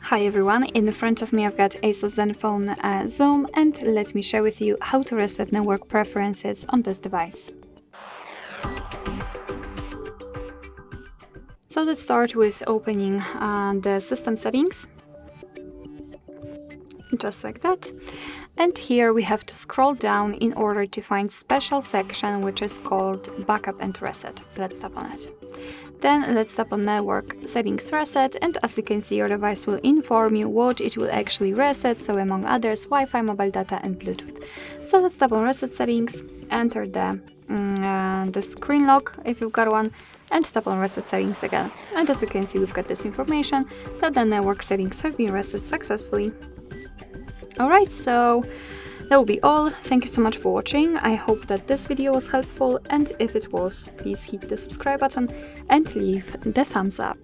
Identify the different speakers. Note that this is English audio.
Speaker 1: Hi everyone, in front of me I've got ASUS ZenFone Zoom, and let me share with you how to reset network preferences on this device. So let's start with opening the system settings, just like that. And here we have to scroll down in order to find special section which is called Backup and Reset. Let's tap on it. Then let's tap on Network Settings Reset, and as you can see, your device will inform you what it will actually reset, so among others Wi-Fi, mobile data and Bluetooth. So let's tap on Reset Settings, enter the screen lock if you've got one, and tap on Reset Settings again. And as you can see, we've got this information that the network settings have been reset successfully. Alright, so that will be all. Thank you so much for watching. I hope that this video was helpful, and if it was, please hit the subscribe button and leave the thumbs up.